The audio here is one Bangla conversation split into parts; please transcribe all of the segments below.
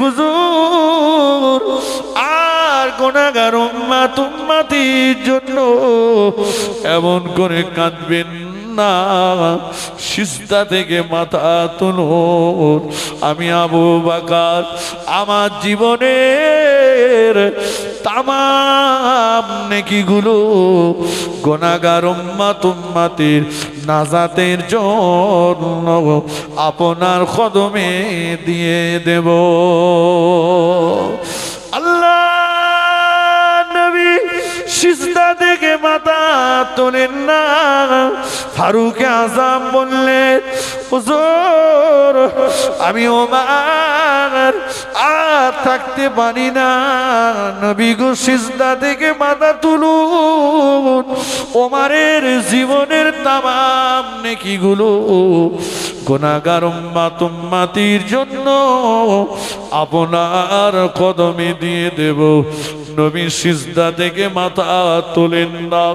হুজুর আর গুনাহগার উম্মত উম্মতির জন্য এমন করে কাঁদবেন না, সিজদা থেকে মাথা তুলুন। আমি আবু বকর আমার জীবনের তামাম নেকিগুলো গুনাহগার উম্মত উম্মতির নাজাতের জন্য আপনার কদমে দিয়ে দেব। আল্লাহ নবী সিজদা থেকে মাথা তোলেন না। ফারুক আযম বললেন, হুজুর আমি ওমর আর থাকতে পারি না, নবী গো সিজদা থেকে মাথা তুলুন। ওমরের জীবনের তামাম নেকিগুলো গুনাহগার উম্মত উম্মতির জন্য আপনার কদমে দিয়ে দেব। নবী সিজদা থেকে মাথা তোলেন না।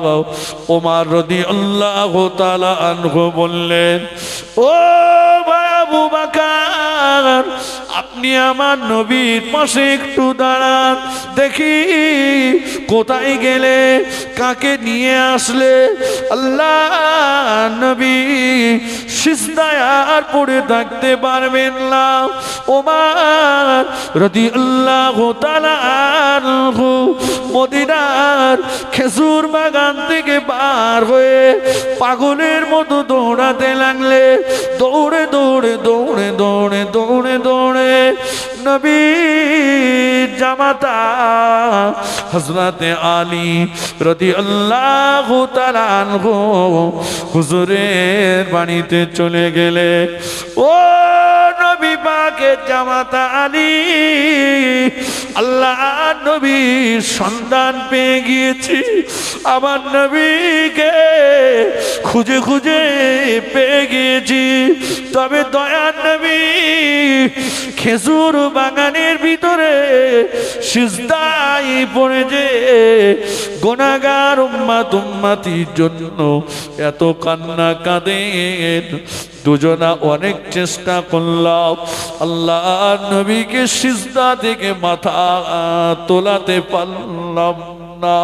ওমর রাদিয়াল্লাহু তাআলা আনহু বললেন, ও ভাই আবু বকর আপনি আমার নবীর পাশে একটু দাঁড়ান, দেখি কোথায় গেলে, কাকে নিয়ে আসলে। আল্লাহ নবী সিজদায় আর পড়ে থাকতে পারবেন না। ওমর রাদিয়াল্লাহু তাআলা আনহু মদিনার খেজুর বাগান থেকে বার হয়ে পাগলের মতো দৌড়াতে লাগলে। দৌড়ে দৌড়ে দৌড়ে দৌড়ে দৌড়ে দৌড়ে নবীর জামাতা হযরতে আলী রাদিয়াল্লাহু তাআলা আনহু হুজুরের বাড়িতে চলে গেলে। ও নবী পাকের জামাতা আলী, আল্লাহ নবীর সন্ধান পেয়ে গিয়েছি, আমার নবীকে খুঁজে খুঁজে পেয়ে গিয়েছি। তবে দয়ার নবী খেজুর বাগানের ভিতরে সিজদায় পড়েছে, গুনাহগার উম্মত উম্মতির জন্য এত কান্না কাঁদেন। দুজনা অনেক চেষ্টা করলাম, আল্লাহ নবীকে সিজদা থেকে মাথা তোলাতে পারলাম না।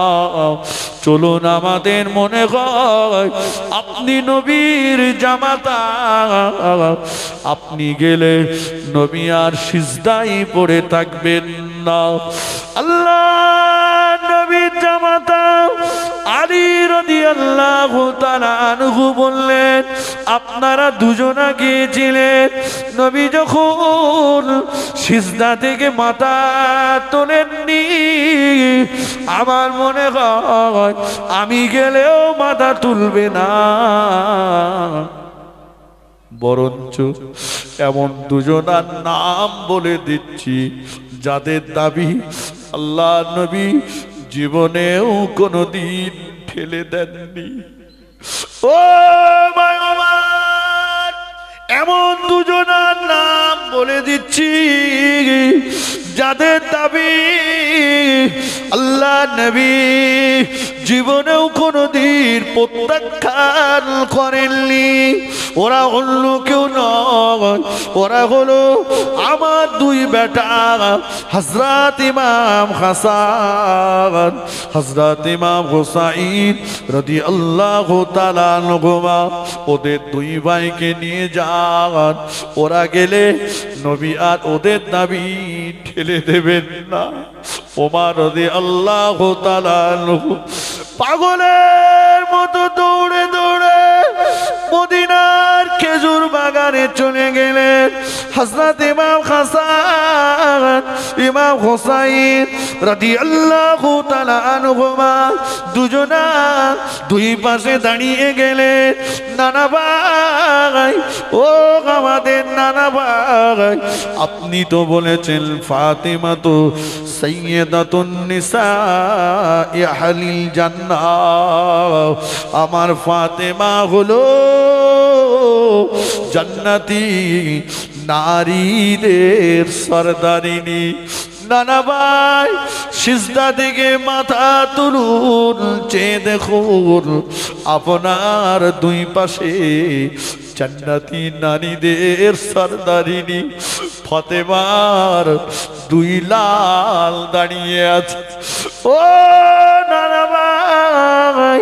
চলুন আমাদের মনে হয় আপনি নবীর জামাতা, আপনি গেলে নবী আর সিজদায় পড়ে থাকবেন না। আল্লাহ নবীর জামাতা আলী রাদিয়াল্লাহু তাআলা আনহু বললেন, আপনারা দুজনা গিয়েছিলেন, নবী যখন সিজদা থেকে মাথা তোলেননি, আমার মনে হয় আমি গেলেও মাথা তুলবে না। বরঞ্চ এমন দুজনার নাম বলে দিচ্ছি যাদের দাবি আল্লাহ নবী জীবনেও কোনোদিন ফেলে দেননি। ও ভাই আমার, এমন দুজনার নাম বলে দিচ্ছি যাদের দাবি আল্লাহ নবী জীবনেও কোনোদিন প্রত্যাখ্যান করেননি। ওরা অন্য কেউ নয়, ওরা হলো আমার দুই বেটা হযরত ইমাম হাসান, হযরত ইমাম হুসাইন রাদিয়াল্লাহু তাআলা আনহুমা। ওদের দুই ভাইকে নিয়ে যান, ওরা গেলে নবী আর ওদের দাবি ঠেলে দেবেন না। ওমর রাদিয়াল্লাহু তাআলা আনহু পাগলের মতো দৌড়ে দৌড়ে মদিনার খেজুর বাগানে চলে গেলেন। হযরত ইমাম হাসান ইমাম হুসাইন রাদিয়াল্লাহু তাআলা আনহুমা দুজনা দুই পাশে দাঁড়িয়ে গেলেন। নানা ভাই, ও আমাদের নানা ভাই, আপনি তো বলেছেন ফাতিমা তো সাইয়্যিদাতুন নিসা আহলিল জান্নাহ, আমার ফাতেমা হলো জান্নাতি নারীদের সরদারিনী। নানা ভাই, সিজদা থেকে মাথা তুলুন, চেয়ে দেখুন আপনার দুই পাশে জান্নাতি নারীদের সরদারিনী ফাতেমার দুই লাল দাঁড়িয়ে আছে। ও নানা ভাই,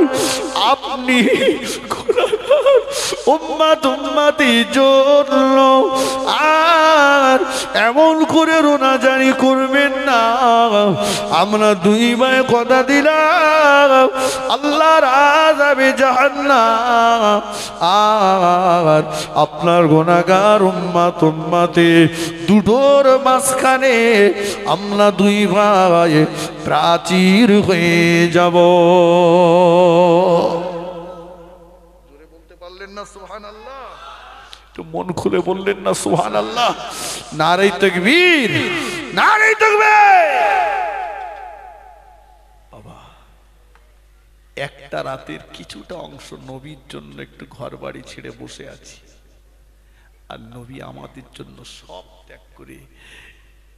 আপনি উম্মত উম্মতি জন্য আর এমন করে রোনাজারি করবেন না। আমরা দুই ভাই কথা দিলাম আল্লাহর আযাবে জাহান্নাম আর আপনার গুনাহগার উম্মত উম্মতি দুটোর মাঝখানে আমরা দুই ভাই প্রাচীর হয়ে যাব। সুবহানাল্লাহ, একটু মন খুলে বললেন না সুবহানাল্লাহ? নারে তাকবীর, নারে তাকবীর। বাবা, একটা রাতের কিছুটা অংশ নবীর জন্য একটু ঘর বাড়ি ছেড়ে বসে আছি, আর নবী আমাদের জন্য সব ত্যাগ করে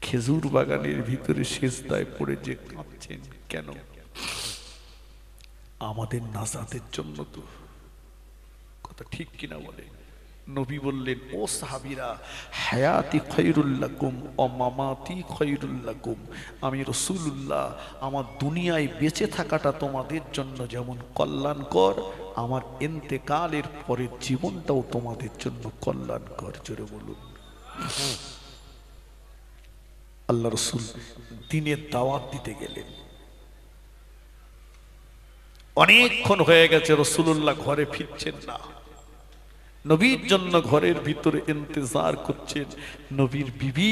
খেজুর বাগানের ভিতরে সিজদায় পড়ে যে কাঁদছেন কেন? আমাদের নাজাতের জন্য তো। কথা ঠিক কিনা বলে? নবী বললেন, ও সাহাবীরা, হায়াতি খায়রুল লাকুম ওয়া মামাতি খায়রুল লাকুম। আমি রাসূলুল্লাহ, আমার দুনিয়ায় বেঁচে থাকাটা তোমাদের জন্য যেমন কল্যাণকর, আমার ইন্তেকালের পরের জীবনটাও তোমাদের জন্য কল্যাণকর। জোরে বলুন। আল্লাহ রাসূল দিনের দাওয়াত দিতে গেলেন। অনেকক্ষণ হয়ে গেছে, রাসূলুল্লাহ ঘরে ফিরছেন না। নবীর জন্য ঘরের ভিতরে ইন্তজার করছেন নবীর বিবি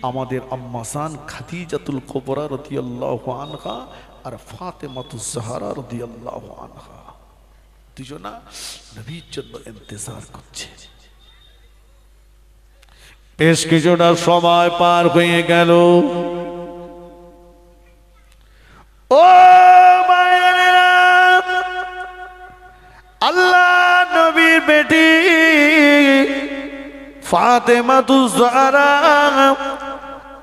আমাদের আম্মাজান খাদিজাতুল কুবরা রাদিয়াল্লাহু আনহা আর ফাতেমাতুজ জাহরা রাদিয়াল্লাহু আনহা। দুজনা নবীর জন্য ইন্তজার করছে। বেশ কিছুটা সময় পার হয়ে গেল। ও মায়েরা, আল্লাহ নবীর বেটি ফাতেমাতুজ জাহরা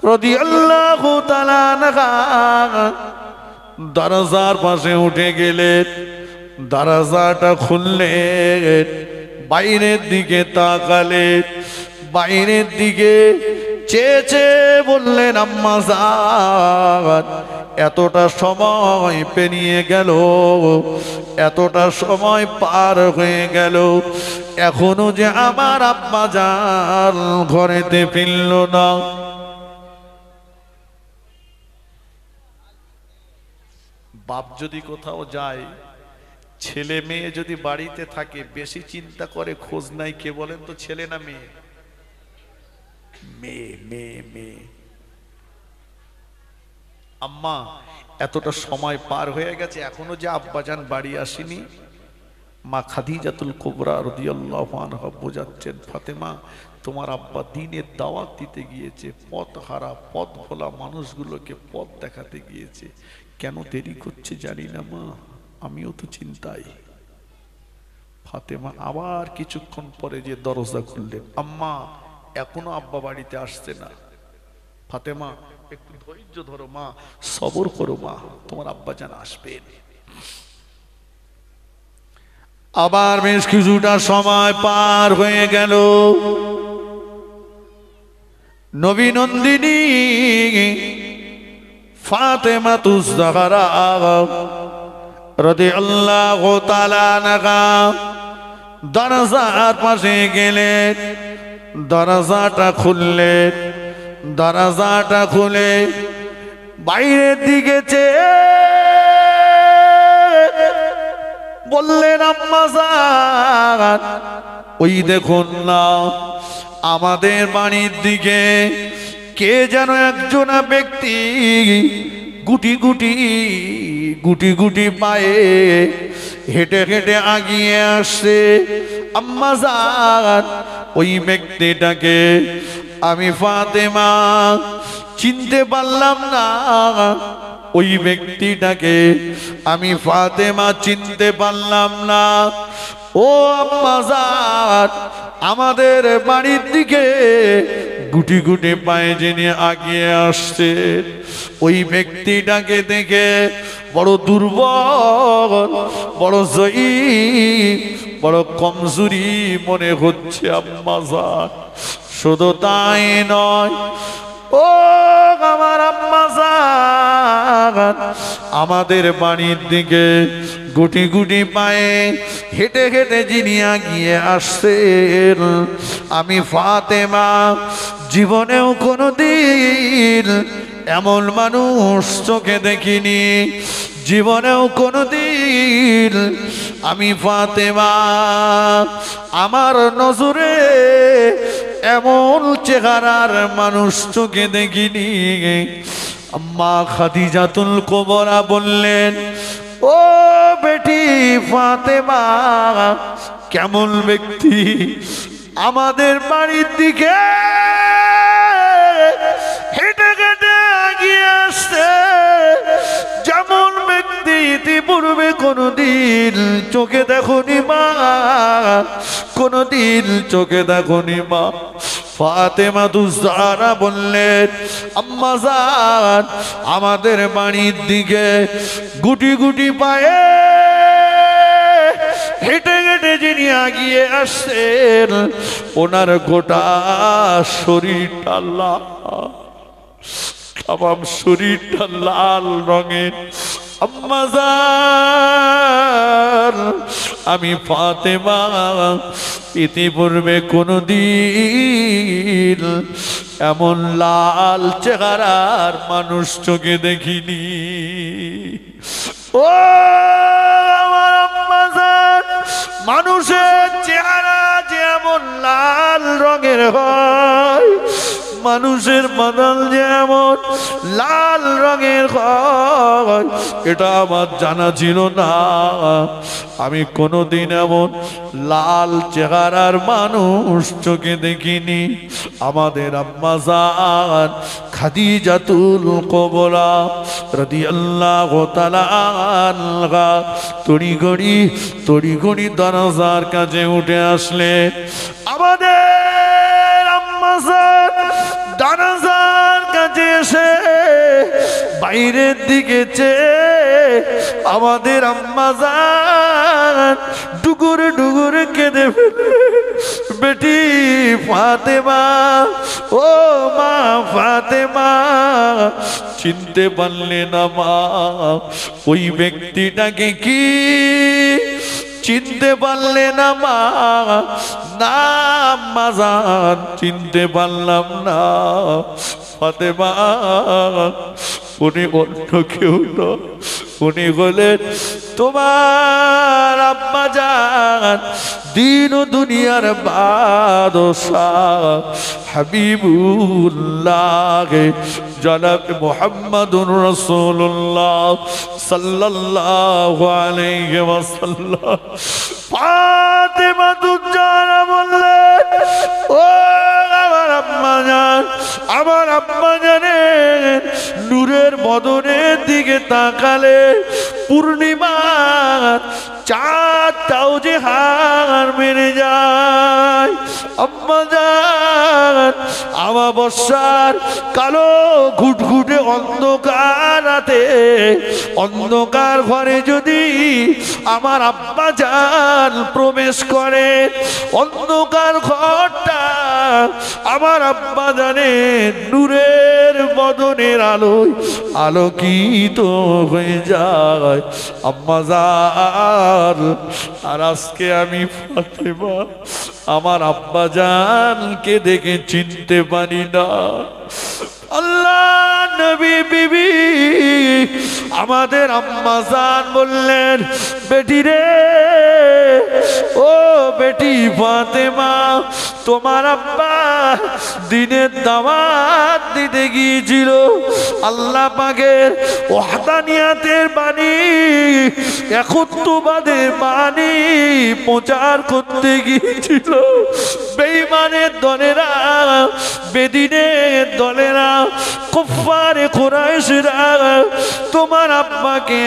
রাদিয়াল্লাহু তাআলা আনহা দরজার পাশে উঠে গেলেন। দরজাটা খুললেন, বাইরের দিকে তাকালেন, বাইরের দিকে চেয়ে চেয়ে বললেন, আম্মা জান, এতটা সময় পেরিয়ে গেল, এতটা সময় পার হয়ে গেল, এখনো যে আমার আম্মা জান ঘরেতে ফিরল না। বাপ যদি কোথাও যায়, ছেলে মেয়ে যদি বাড়িতে থাকে, বেশি চিন্তা করে খোঁজ নাই কে বলেন তো? ছেলে না মেয়ে? মেয়ে, মেয়ে, মেয়ে। আম্মা, এতটা সময় পার হয়ে গেছে, এখনো যে আব্বাজান বাড়ি আসেনি। মা খাদিজাতুল কুবরা রাদিয়াল্লাহু আনহা বোঝাচ্ছেন, ফাতেমা, তোমার আব্বা দ্বীনের দাওয়াত দিতে গিয়েছে, পথ হারা পথ ভোলা মানুষগুলোকে পথ দেখাতে গিয়েছে, কেন দেরি করছে জানি না মা, আমিও তো চিন্তায়। ফাতেমা আবার কিছুক্ষণ পরে যে দরজা খুললেন, আম্মা, এখনো আব্বা বাড়িতে আসছে না। ফাতেমা, একটু ধৈর্য ধরো মা, সবর করো মা, তোমার আব্বা জান আসবেন। আবার বেশ কিছুটা সময় পার হয়ে গেল। নবী নন্দিনী ফাতেমাতুজ জাহরা রাদিয়াল্লাহু তাআলা আনহা দরজার পাশে গেলেন, দরজাটা খুললেন, দরজাটা খুলে বাইরের দিকে চেয়ে বললেন, আম্মা জান, ওই দেখুন না, আমাদের বাড়ির দিকে কে যেন একজন ব্যক্তি গুটি গুটি গুটি গুটি পায়ে হেঁটে হেঁটে আগিয়ে আসছে। আম্মা জান, ওই ব্যক্তিটাকে আমি ফাতেমা চিনতে পারলাম না, ওই ব্যক্তিটাকে আমি ফাতেমা চিনতে পারলাম না। ও আম্মা জান, আমাদের বাড়ির দিকে গুটি গুটি পায়ে যিনি আগিয়ে আসছে, ওই ব্যক্তিটাকে দেখে বড় দুর্বল, বড় জয়ীফ, বড় কমজোরি মনে হচ্ছে আম্মা জান। শুধু তাই নয়, ও আমার আম্মা জান, আমাদের বাড়ির দিকে গুটি গুটি পায়ে হেঁটে হেঁটে যিনি এগিয়ে আসছেন, আমি ফাতেমা জীবনেও কোনোদিন এমন মানুষ চোখে দেখিনি। জীবনেও কোনোদিন আমি ফাতেমা আমার নজরে এমন চেহারার মানুষ চোখে দেখিনি। মা খাদিজাতুল কুবরা বললেন, ও বেটি ফাতেমা, কেমন ব্যক্তি আমাদের বাড়ির দিকে হেঁটে হেঁটে এগিয়ে আসছে, যেমন ব্যক্তি ইতিপূর্বে কোনদিন চোখে দেখনি মা, কোনদিন চোখে দেখনি মা। ফাতেমা তুজারা বললেন, আম্মা জান, আমাদের বাড়ির দিকে গুটি গুটি পায়ে হেঁটে হেঁটে যিনি এগিয়ে আসছেন, ওনার গোটা শরীরটা লাল, তামাম শরীরটা লাল রঙের। আম্মা জান, আমি ফাতেমা ইতিপূর্বে কোনদিন এমন লাল চেহারার মানুষ চোখে দেখিনি। ও আমার আম্মা জান, মানুষের চেহারা যেমন লাল রঙের হয়, মানুষের বদন যেমন লাল রঙের হয়, এটা আমার জানা ছিল না। আমি কোনোদিন এমন লাল চেহারার মানুষ চোখে দেখিনি। আমাদের আম্মা জান খাদিজাতুল কুবরা রাদিয়াল্লাহু তাআলা আনহা তড়িঘড়ি দরজার কাছে উঠে আসলে, আমাদের আম্মা জান দরজার কাছে এসে বাইরের দিকে চেয়ে আমাদের আম্মা জান ডুগুরে ডুগুরে কেঁদে ফেলে, বেটি ফাতেমা, ও মা ফাতেমা, চিনতে পারলে না মা ওই ব্যক্তিটাকে? কি চিনতে পারলে না মা? না আম্মা জান, চিনতে পারলাম না। ফাতেমা, উনি অন্য কেউ নয়, উনি হলেন তোমার আব্বা জান, দিন ও দুনিয়ার বাদশাহ হাবিবুল্লাহ জনাব মুহাম্মদুর রাসূলুল্লাহ সাল্লাল্লাহু আলাইহি ওয়াসাল্লাম। ফাতেমা তুজারা বললেন, ও আমার আম্মা জান, আমার আম্মা জানেন নূরের বদনের দিকে তাকালে পূর্ণিমার চাঁদটাও যে হার মেরে যায়। আম্মা জান, আমাবস্যার কালো ঘুটঘুটে অন্ধকার রাতে, অন্ধকার ঘরে যদি আমার আব্বা জান প্রবেশ করে, অন্ধকার ঘরটা আমার আব্বা জানের নূরের বদনের আলোয় আলোকিত হয়ে যায়। আম্মা জান, আর আজকে আমি ফাতেমা আমার আব্বা জানকে দেখে চিনতে পারি না। আল্লাহ নবী বিবি আমাদের আম্মা জান বললেন, বেটি রে, ও বেটি ফাতেমা, তোমার আব্বা দিনের দাওয়াত দিতে গিয়েছিল, আল্লাহ পাকের ওয়াহদানিয়াতের বাণী, একত্ববাদের বাণী প্রচার করতে গিয়েছিল। বেঈমানের দলেরা, বেদিনের দলেরা, কুফফারে কুরাইশরা তোমার আব্বাকে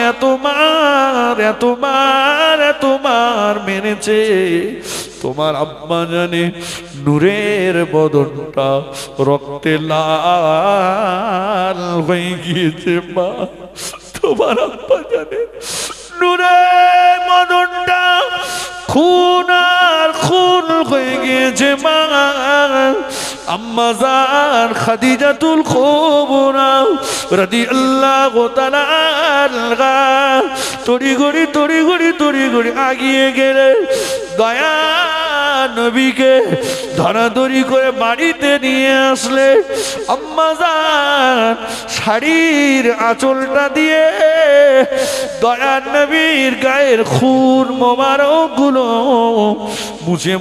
এতবার মেরেছে। তোমার আব্বা জানে নূরের বদনটা রক্তে লাল হয়ে গিয়েছে মা। তোমার আব্বা জানে নূরের বদনটা খুন আর খুন হয়ে গিয়েছে মা আম্মা জান খাদিজাতুল কুবরা রাদিয়াল্লাহু তাআলা আনহা তড়িঘড়ি আগিয়ে গেলে দয়া নবীকে ধরাধরি করে বাড়িতে নিয়ে আসলে আম্মা জান শাড়ির আঁচলটা দিয়ে দয়া নবীর গায়ের খুন মোবারক গুলো মুছে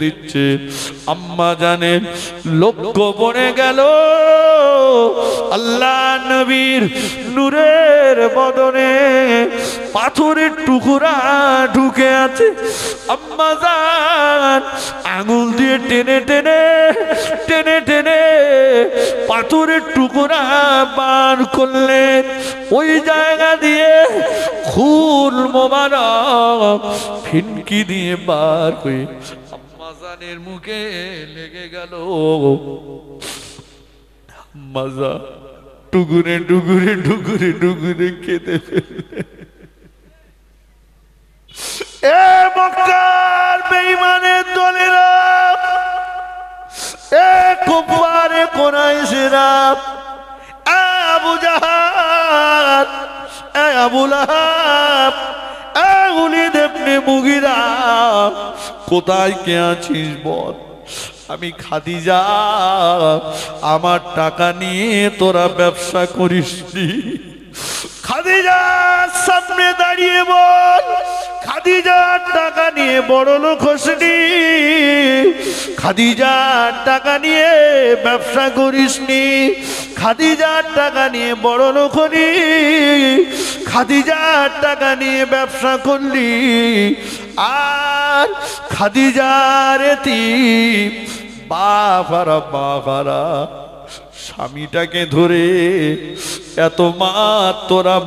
দিচ্ছে। আম্মা জানের লক্ষ্য পড়ে গেল আল্লাহ নবীর নূরের বদনে পাথরের টুকরা ঢুকে আছে। আম্মা জান আঙুল দিয়ে টেনে পাথরের টুকরা বার করলেন। ওই জায়গা দিয়ে খুন মোবারক ফিনকি দিয়ে বার হয়ে আম্মা জানের মুখে লেগে গেল। আম্মা জান টুকুরে খেতে ফেললেন। এ মক্কার বেঈমানের দলেরা, এ কুফারে কুরাইশরা, এ আবু জাহাল, এ আবু লাহাব, এ ওলীদ ইবনে মুগীরা, কোথায় কে আছিস বল? আমি খাদিজা, আমার টাকা নিয়ে তোরা ব্যবসা করিসনি। খাদিজার সামনে দাঁড়িয়ে বল, খাদিজার টাকা নিয়ে বড় লোক হসনি, খাদিজার টাকা নিয়ে ব্যবসা করিসনি, খাদিজার টাকা নিয়ে বড় লোক হলি, খাদিজার টাকা নিয়ে ব্যবসা করলি, আর খাদিজার এতিম বাবারা স্বামীটাকে ধরে এত মার তোরা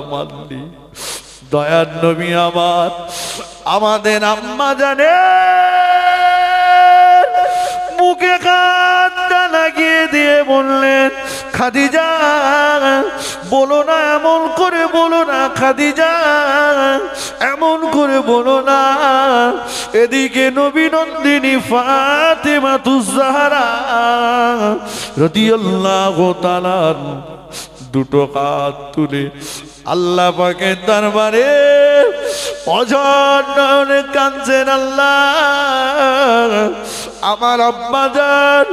মারলি। দয়ার নবী আমাদের আম্মা জানে মুখে কাঁদটা লাগিয়ে দিয়ে বললেন, খাদিজা বলো না, এমন করে বলো না, খাদিজা এমন করে বলো না। এদিকে নবী নন্দিনী ফাতেমাতুজ জাহরা রাদিয়াল্লাহু তাআলা দুটো হাত তুলে আল্লাহ পাকের দরবারে অঝর নয়নে কাঁদছেন। আল্লাহ, আমার আব্বা জান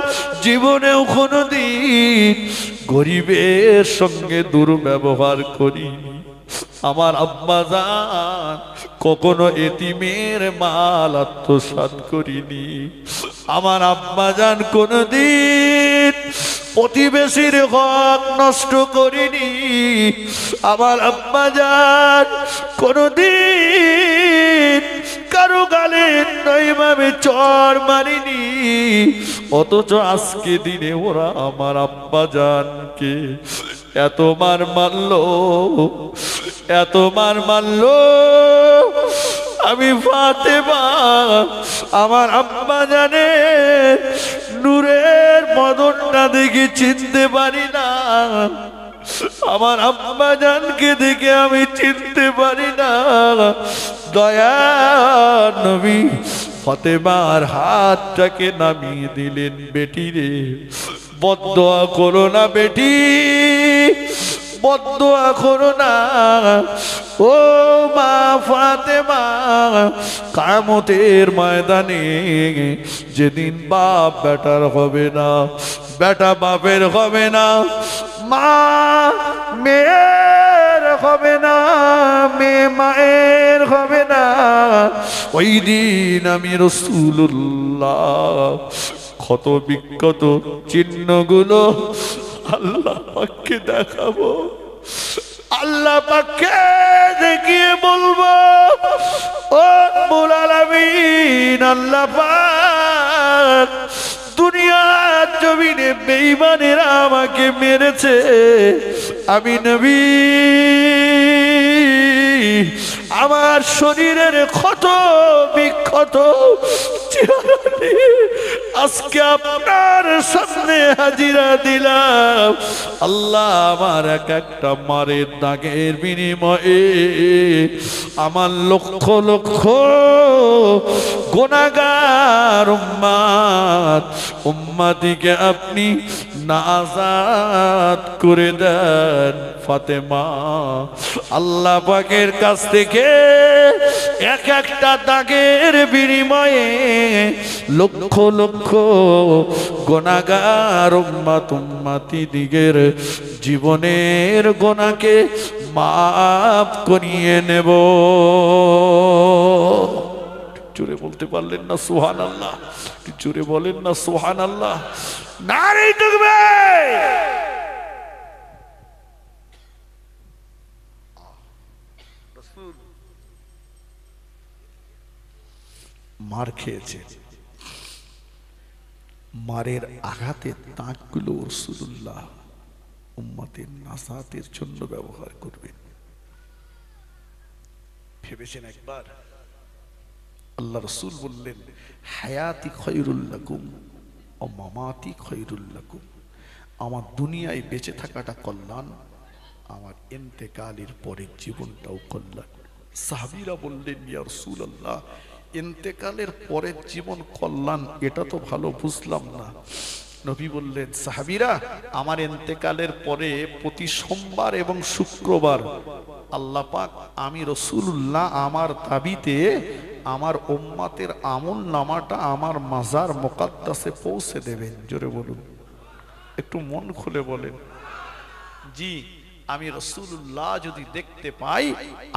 জীবনেও কোনোদিন গরিবের সঙ্গে দুর্ব্যবহার করিনি। আমার আব্বা জান কখনো এতিমের মাল আত্মসাৎ করিনি। আমার আব্বা জান কোনোদিন প্রতিবেশীর হক নষ্ট করিনি। আমার আব্বা জান কোনোদিন কারো গালে নইভাবে চড় মারিনি। অথচ আজকে দিনে ওরা আমার আব্বা জানকে এত মার মারলো। আমি ফাতেমা আমার আব্বা জানে নূরের বদনটা দেখে চিনতে পারি না, আমার আব্বা জানকে দেখে আমি চিনতে পারি না। দয়ার নবী ফাতেমার হাতটাকে নামিয়ে দিলেন। বেটি রে, বদদোয়া করো না বেটি, বদদোয়া করো না। ও মা ফাতেমা, কিয়ামতের ময়দানে যেদিন বাপ বেটার হবে না, বেটা বাপের হবে না, মা মেয়ের হবে না, মেয়ে মায়ের হবে না, ওই দিন আমি রাসূলুল্লাহ ক্ষত বিক্ষত চিহ্নগুলো আল্লাহ পাককে দেখাবো। আল্লাহ পাককে দেখিয়ে বলবো, ও রব্বুল আলামিন, আল্লাহ পাক দুনিয়ার জমিনে বেঈমানেরা আমাকে মেরেছে, আমি নবী আমার শরীরের ক্ষত বিক্ষত চেহারা নিয়ে আজকে আপনার সামনে হাজিরা দিলাম। আল্লাহ, আমার এক একটা মারের দাগের বিনিময়ে আমার লক্ষ লক্ষ গুনাহগার উম্মতিকে আপনি নাজাত করে দেন। ফাতেমা আল্লাহ পাকের কাছ থেকে এক একটা দাগের বিনিময়ে লক্ষ লক্ষ গুনাহগার উম্মতি দিগের জীবনের গুনাহকে মাফ করিয়ে নেব। জোরে বলতে পারলেন না সুবহানাল্লাহ? জোরে বলেন না সুবহানাল্লাহ? নারে তাকবীর। মার খেয়েছে, মারের আঘাতের দাগগুলো রাসূলুল্লাহ উম্মতের নাসাতের জন্য ব্যবহার করবেন। ভেবেছেন একবার? আল্লাহ রাসূল বললেন, হায়াতি খায়রুল লাকুম ওয়া মামাতি খায়রুল লাকুম। আমার দুনিয়ায় বেঁচে থাকাটা কল্যাণ, আমার ইন্তেকালের পরের জীবনটাও কল্যাণ। সাহাবীরা বললেন, ইয়া রাসূলুল্লাহ, ইন্তেকালের পরের জীবন কল্যাণ, এটা তো ভালো বুঝলাম না। নবী বললেন, সাহাবীরা, আমার ইন্তেকালের পরে প্রতি সোমবার এবং শুক্রবার আল্লাহ পাক আমি রাসূলুল্লাহ আমার দাবিতে আমার উম্মতের আমল নামাটা আমার মাজার মুকাদ্দাসে পৌঁছে দেবেন। জোরে বলুন, একটু মন খুলে বলেন। জি, আমি রাসূলুল্লাহ যদি দেখতে পাই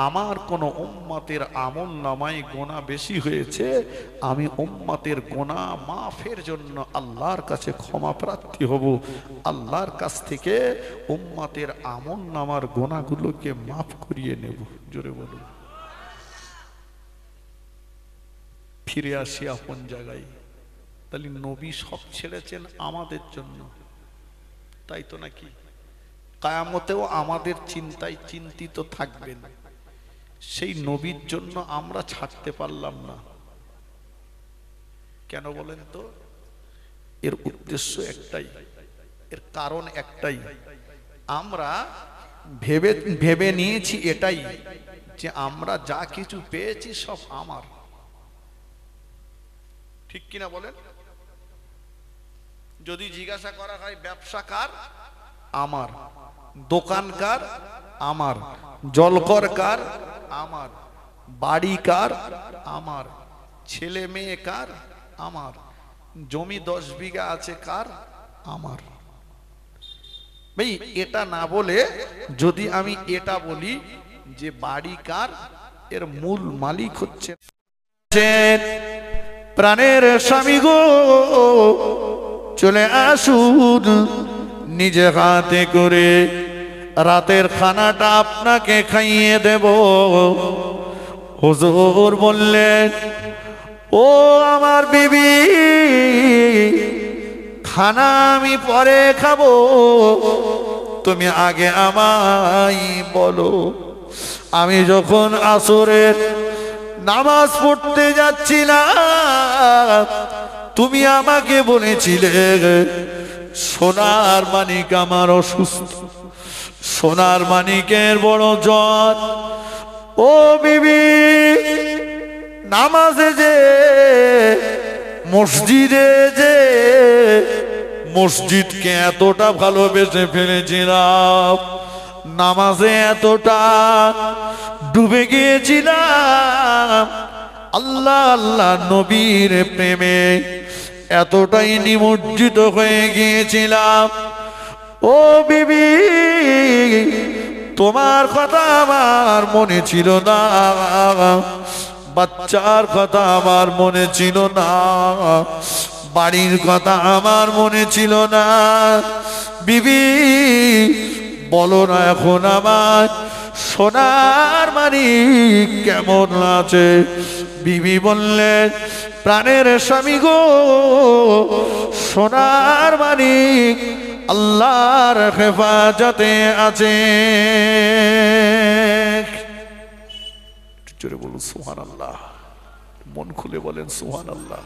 আমার কোন উম্মতের আমল নামায় গোনা বেশি হয়েছে, আমি উম্মতের গোনা মাফের জন্য আল্লাহর কাছে ক্ষমা প্রার্থী হব। আল্লাহর কাছ থেকে উম্মতের আমল নামার গোনাগুলোকে মাফ করিয়ে নেব। জোরে বলুন। ফিরে আসি আপন জায়গায়। তাহলে নবী সব ছেড়েছেন আমাদের জন্য, তাই তো নাকি? কিয়ামতেও আমাদের চিন্তায় চিন্তিত থাকবেন। সেই নবীর জন্য আমরা ছাড়তে পারলাম না কেন বলেন তো? এর উদ্দেশ্য একটাই, এর কারণ একটাই। আমরা ভেবে নিয়েছি এটাই যে আমরা যা কিছু পেয়েছি সব আমার। ঠিক কিনা বলেন? যদি জিজ্ঞাসা করা হয় ব্যবসা কার? আমার। দোকান কার? আমার। জলকর কার? আমার। বাড়ি কার? আমার। ছেলে মেয়ে কার? আমার। জমি 10 বিঘা আছে কার? আমার। ভাই, এটা না বলে যদি আমি এটা বলি যে বাড়ি কার, এর মূল মালিক হচ্ছে প্রাণের স্বামী গো, চলে আসুন, নিজে হাতে করে রাতের খানাটা আপনাকে খাইয়ে দেব। হুজুর বললেন, ও আমার বিবি, খানা আমি পরে খাবো, তুমি আগে আমায় বলো। আমি যখন আসরের নামাজ পড়তে যাচ্ছিলাম, তুমি আমাকে বলেছিলে সোনার মানিক আমার অসুস্থ, সোনার মানিকের বড় জ্বর। ও বিবি, নামাজে যে মসজিদে যে মসজিদকে এতটা ভালোবেসে ফেলেছিলাম, নামাজে এতটা ডুবে গিয়েছিলাম, আল্লাহ আল্লাহ নবীর প্রেমে এতটাই নিমজ্জিত হয়ে গিয়েছিলাম। ও বিবি, তোমার কথা আমার মনে ছিল না, বাচ্চার কথা আমার মনে ছিল না, বাড়ির কথা আমার মনে ছিল না। বিবি, বলো না এখন আমার সোনার মানিক কেমন আছে? বিবি বললেন, প্রাণের স্বামী গো, সোনার মানিক আল্লাহর হেফাজতে আছে। জোরে বলুন সুবহানাল্লাহ, মন খুলে বলেন সুবহানাল্লাহ।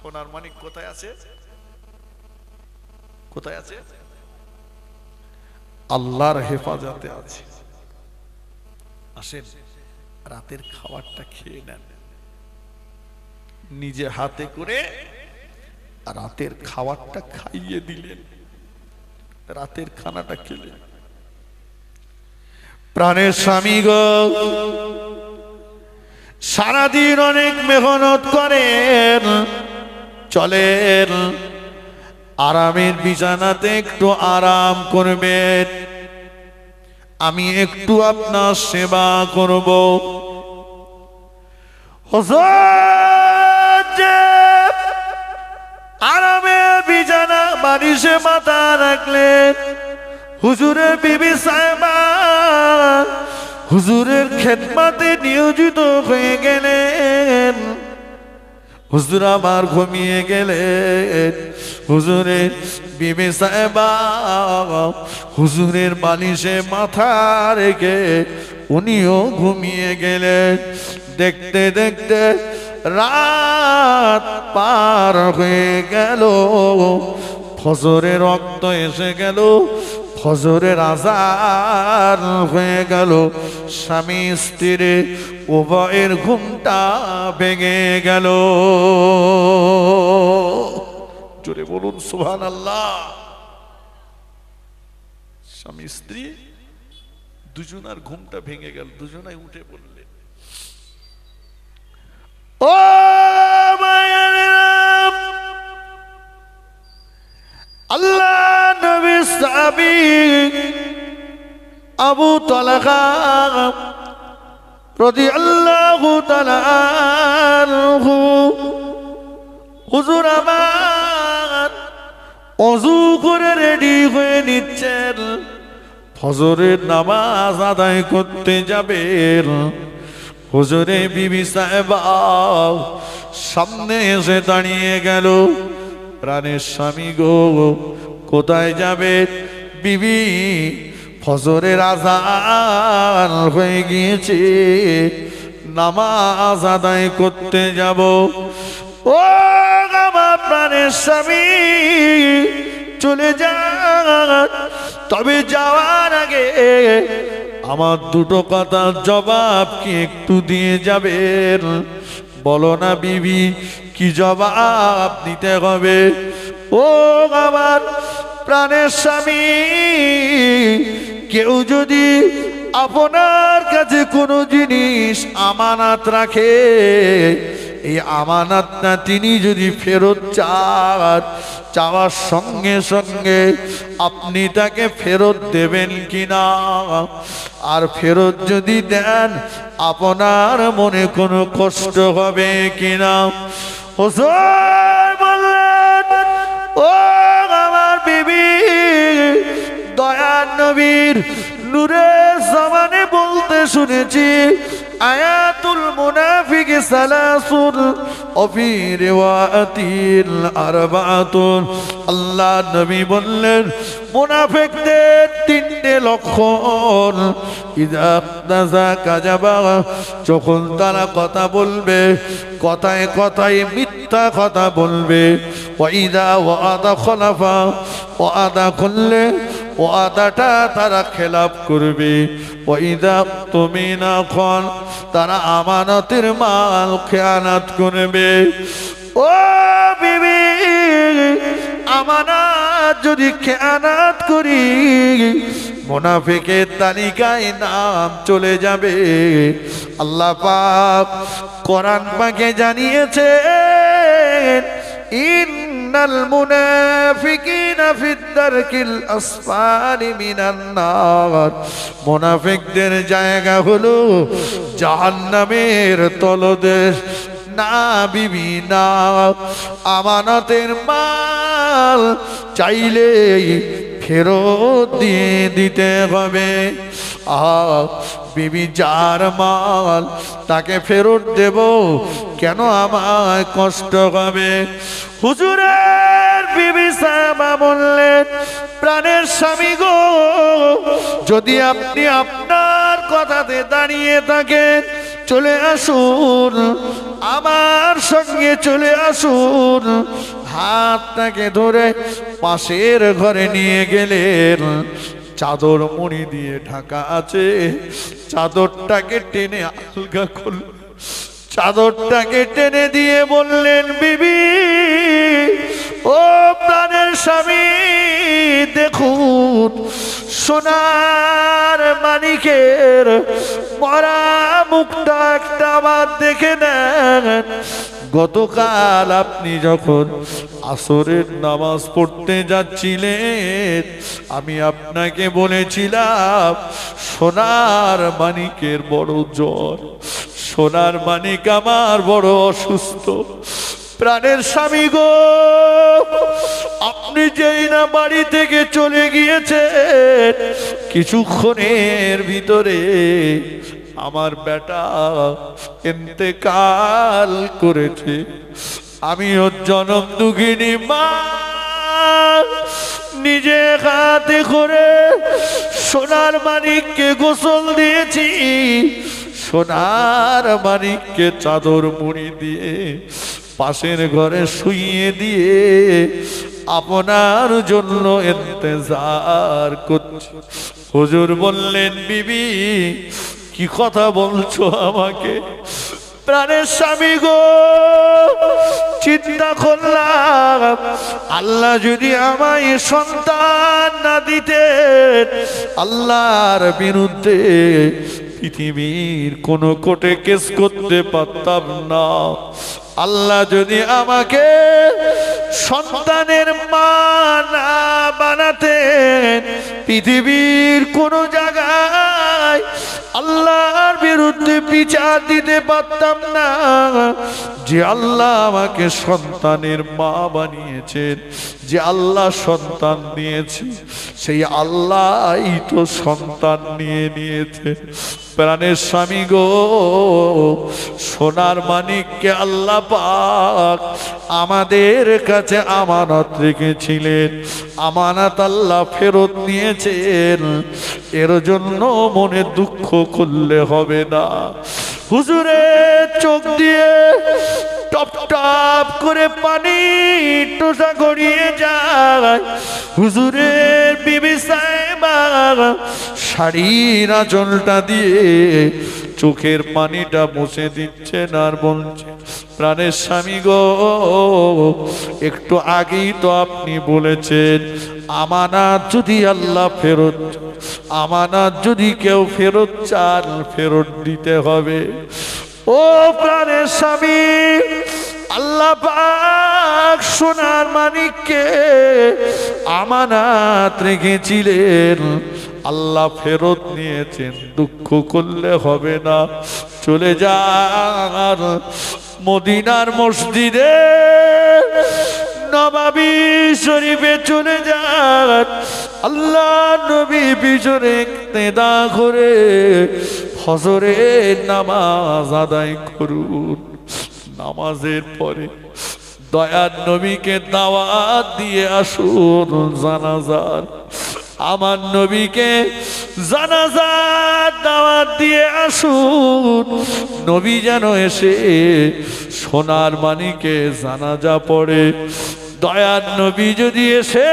সোনার মানিক কোথায় আছে? কোথায় আছে? আল্লাহর হেফাজতে আছে। আসেন রাতের খাবারটা খেয়ে নেন, নিজে হাতে করে রাতের খাবারটা খাইয়ে দিলেন, রাতের খানাটা খেলেন। প্রাণের স্বামী গো, সারাদিন অনেক মেহনত করেন, চলেন আরামের বিছানাতে একটু আরাম করবেন, আমি একটু আপনার সেবা করব। আরামে বিছানা বালিশে মাথা রাখলেন, হুজুরের বিবি সাহেবা হুজুরের খেদমতে নিয়োজিত হয়ে গেলেন। হুজুর আবার ঘুমিয়ে গেলেন। হুজুরের বিবি সাহেবা হুজুরের বালিশে মাথা রেখে উনিও ঘুমিয়ে গেলেন। দেখতে দেখতে রাত পার হয়ে গেল, ফজরের রক্ত এসে গেল, ফজরের আযান হয়ে গেল। স্বামী স্ত্রী উভয়ের ঘুমটা ভেঙে গেল। জোরে বলুন সুবহানাল্লাহ। স্বামী স্ত্রী দুজনার ঘুমটা ভেঙে গেল, দুজনাই উঠে পড়লেন। ও আল্লাহ নবী সাহাবী আবু তালহা রাদিয়াল্লাহু তাআলা আনহু হুজুর আমার ওযু করে রেডি হয়ে নিচ্ছেন, ফজরের নামাজ আদায় করতে যাবেন। হুজুরে বিবি সাহেবা সামনে এসে দাঁড়িয়ে গেল। প্রাণের স্বামী গো, কোথায় যাবে? বিবি, ফজরের আযান হয়ে গিয়েছে, নামাজ আদায় করতে যাব। ও আমার প্রাণের স্বামী, চলে যান, তবে যাওয়ার আগে আমার দুটো কথার জবাব কি একটু দিয়ে যাবেন? বলো না বিবি, কি জবাব দিতে হবে? ও আমার প্রাণের স্বামী, কেউ যদি আপনার কাছে কোনো জিনিস আমানত রাখে, এই আমানতটা তিনি যদি ফেরত চান, চাওয়ার সঙ্গে সঙ্গে আপনি তাকে ফেরত দেবেন কিনা? আর ফেরত যদি দেন, আপনার মনে কোনো কষ্ট হবে কিনা? হুজুর বললেন, ও আমার বিবি, দয়ার নবীর নূরের জবানে বলতে শুনেছি, আয়াতুল মুনাফিক সালাসুন ওয়া ফি রিওয়ায়াতিন আরবাআতুন। আল্লাহ নবী বললেন, মুনাফিকদের তিনটে লক্ষণ। ইযা কাযাবা কাযাবা, যখন তারা কথা বলবে, কথায় কথায় মিথ্যা কথা বলবে। ওয়া ইযা ওয়াদা খলাফা, ওয়াদা করলে ওয়াদাটা তারা খেলাপ করবে। ওয়া ইযা তুমিনা খান, তারা আমানতের মাল খেয়ানত করবে। ও বিবি, আমানত যদি খেয়ানত করি, মুনাফিকের তালিকায় নাম চলে যাবে। আল্লাহ পাক কোরআন পাকে জানিয়েছেন, ইন্নাল মুনাফিকিনা ফিদ দারকিল আসফালি মিনান নার। মুনাফিকদের জায়গা হলো জাহান্নামের তলদেশ। না বিবি না, আমানতের মাল চাইলেই ফেরত দিয়ে দিতে হবে। বিবি, যার মাল তাকে ফেরত দেব, কেন আমায় কষ্ট হবে? হুজুরের বিবি সাহেবা বললেন, প্রাণের স্বামী গো, যদি আপনি আপনার কথাতে দাঁড়িয়ে থাকেন, চলে আসুন, আমার সঙ্গে চলে আসুন। হাতটাকে ধরে পাশের ঘরে নিয়ে গেলেন। চাদর মুড়ি দিয়ে ঢাকা আছে, চাদরটাকে টেনে আলগা করলেন। চাদরটাকে টেনে দিয়ে বললেন, বিবি ও প্রাণের স্বামী, দেখুন সোনার মানিকের মরা মুখটা একটা আবার দেখে নেন। গতকাল আপনি যখন আসরের নামাজ পড়তে যাচ্ছিলেন, আমি আপনাকে বলেছিলাম সোনার মানিকের বড় জ্বর, সোনার মানিক আমার বড় অসুস্থ। প্রাণের স্বামী গো, আপনি যেই না বাড়ি থেকে চলে গিয়েছেন, কিছুক্ষণের ভিতরে আমার বেটা ইন্তেকাল করেছে। আমি ওর জনম দুঃখিনী মা, নিজে হাতে করে সোনার মানিককে গোসল দিয়েছি, সোনার মানিককে চাদর মুড়ি দিয়ে পাশের ঘরে শুইয়ে দিয়ে আপনার জন্য ইন্তজার করছি। হুজুর বললেন, বিবি কি কথা বলছো আমাকে? প্রাণের স্বামী গো, চিন্তা করলাম আল্লাহ যদি আমায় সন্তান না দিতেন, আল্লাহর বিরুদ্ধে পৃথিবীর কোন কোর্টে কেস করতে পারতাম না। আল্লাহ যদি আমাকে সন্তানের মা না বানাতেন, পৃথিবীর কোন জায়গায় আল্লাহর বিরুদ্ধে বিচার দিতে পারতাম না। যে আল্লাহ আমাকে সন্তানের মা বানিয়েছেন, যে আল্লাহ সন্তান দিয়েছে, সেই আল্লাহই তো সন্তান নিয়ে নিয়েছে। প্রাণের স্বামী গো, সোনার মানিককে আল্লাহ পাক আমাদের কাছে আমানত রেখেছিলেন, আমানত আল্লাহ ফেরত নিয়েছেন। এর জন্য মনে দুঃখ করলে হবে না। হুজুরের চোখ দিয়ে টপ টপ করে পানি টোসা গড়িয়ে যায়। হুজুরের বিবি সাহেবা শাড়ির আঁচলটা দিয়ে চোখের পানিটা মুছে দিচ্ছেন আর বলছে, প্রাণের স্বামী গো, একটু আগেই তো আপনি বলেছেন আমানত যদি আল্লাহ ফেরত, আমানত যদি কেউ ফেরত চান ফেরত দিতে হবে। ও প্রাণের স্বামী, আল্লাহ পাক সোনার মানিককে আমানত রেখেছিলেন, আল্লাহ ফেরত নিয়েছেন। দুঃখ করলে হবে না, চলে যান মদিনার মসজিদে নববী শরীফে চলে যান। আল্লাহ নবী পিছনে ইক্তেদা করে ফজরের নামাজ আদায় করুন। নামাজের পরে দয়ার নবীকে দাওয়াত দিয়ে আসুন জানাজার। আমার নবীকে জানাজার দাওয়াত দিয়ে আসুন। নবী যেন এসে সোনার মানিকে জানাজা পড়ে। দয়ার নবী যদি এসে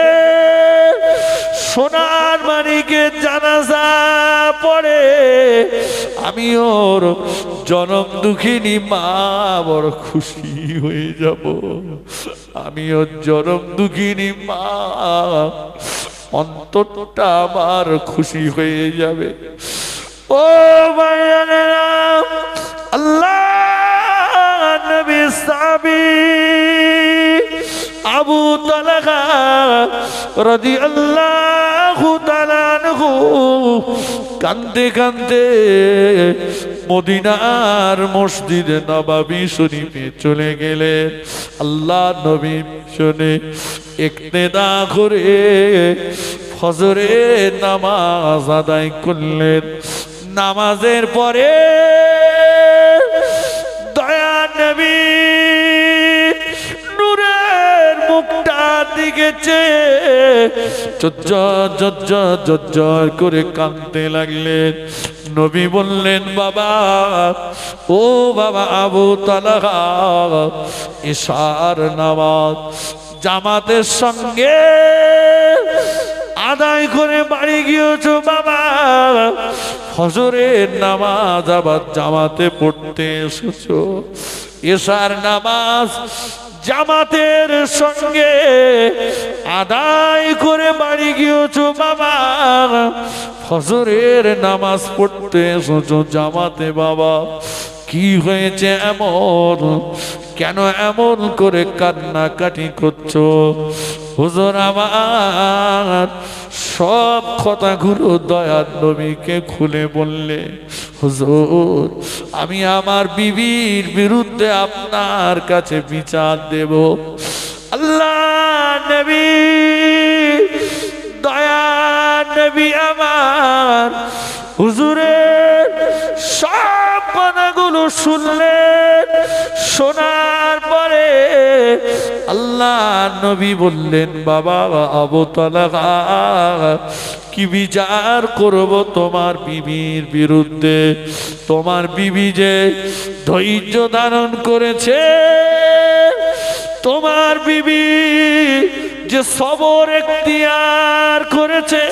সোনার মানিকে জানাজা পড়ে, আমি ওর জনম দুঃখিনী মা বড় খুশি হয়ে যাব। আমি ওর জনম দুঃখিনী মা, অন্তরটা আমার খুশি হয়ে যাবে। ও ভাইয়েরা, আল্লাহ নবী সাহাবী আবু তালহা রাদিয়াল্লাহু তাআলা আনহু কাঁদতে কাঁদতে মদিনার মসজিদে নববী শরীফে চলে গেলেন। আল্লাহ নবী শুনে ইক্তেদা করে ফজরের নামাজ আদায় করলেন। নামাজের পরে দয়া নবী নূরের মুখটা দিকে চেয়ে জজ্জর করে কাঁদতে লাগলেন। নবী বললেন, বাবা, ও বাবা আবু তালহা, ইশার নামাজ জামাতের সঙ্গে আদায় করে বাড়ি গিয়েছো বাবা, ফজরের নামাজ আবার জামাতে পড়তে এসেছো, ইশার নামাজ জামাতের সঙ্গে আদায় করে বাড়ি গিয়েছো বাবা, ফজরের নামাজ পড়তে এসেছো জামাতে বাবা, কি হয়েছে এমন, কেন এমন করে কান্নাকাটি করছো? হুজুর আমার সব কথাগুলো দয়ার নবীকে খুলে বললে, হুজুর আমি আমার বিবির বিরুদ্ধে আপনার কাছে বিচার দেব। আল্লাহ নবী, দয়ার নবী আমার হুজুরের সব কথাগুলো শুনলেন। শোনার পরে আল্লাহ নবী বললেন, বাবা আবু তালহা, কি বিচার করব তোমার বিবির বিরুদ্ধে? তোমার বিবি যে ধৈর্য ধারণ করেছে, তোমার বিবি যে সবর এখতিয়ার করেছে,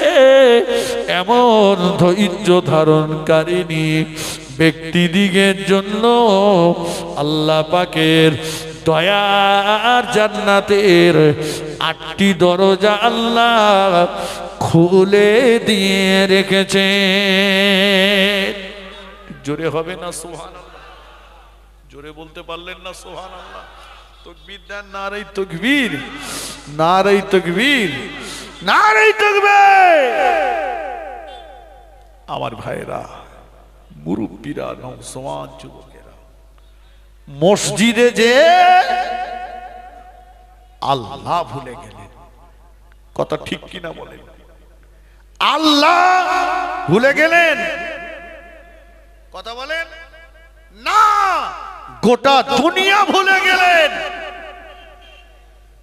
এমন ধৈর্য ধারণকারিণী ব্যক্তিদিগের জন্য আল্লাহ পাকের দয়ার জান্নাতের 8টি দরজা আল্লাহ খুলে দিয়ে রেখেছে। জোরে হবে না সুবহানাল্লাহ? জোরে বলতে পারলেন না সুবহানাল্লাহ? তাকবীর দেন, নারে তাকবীর, নারে তাকবীর, নারে তাকবীর। আমার ভাইরা, মুরব্বীরা, নওজওয়ান যুবকেরা, মসজিদে যে আল্লাহ ভুলে গেলেন, কথা ঠিক কিনা বলেন? আল্লাহ ভুলে গেলেন, কথা বলেন না, গোটা দুনিয়া ভুলে গেলেন,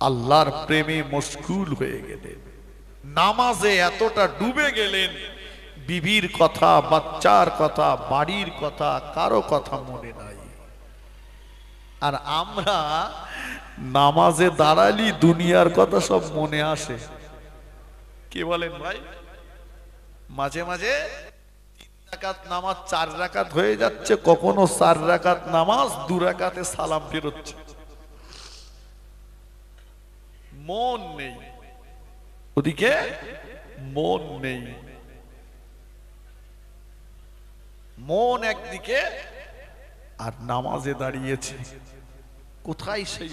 আল্লাহর প্রেমে মশগুল হয়ে গেলেন, নামাজে এতটা ডুবে গেলেন, বিবির কথা, বাচ্চার কথা, বাড়ির কথা, কারো কথা মনে নাই। আর আমরা নামাজে দাঁড়ালি দুনিয়ার কথা সব মনে আসে। কি বলেন ভাই? মাঝে মাঝে 3 রাকাত নামাজ 4 রাকাত হয়ে যাচ্ছে, কখনো 4 রাকাত নামাজ 2 রাকাতে সালাম ফেরোচ্ছে, মন নেই, ওদিকে মন নেই, মন একদিকে আর নামাজে দাঁড়িয়েছে। কোথায় সেই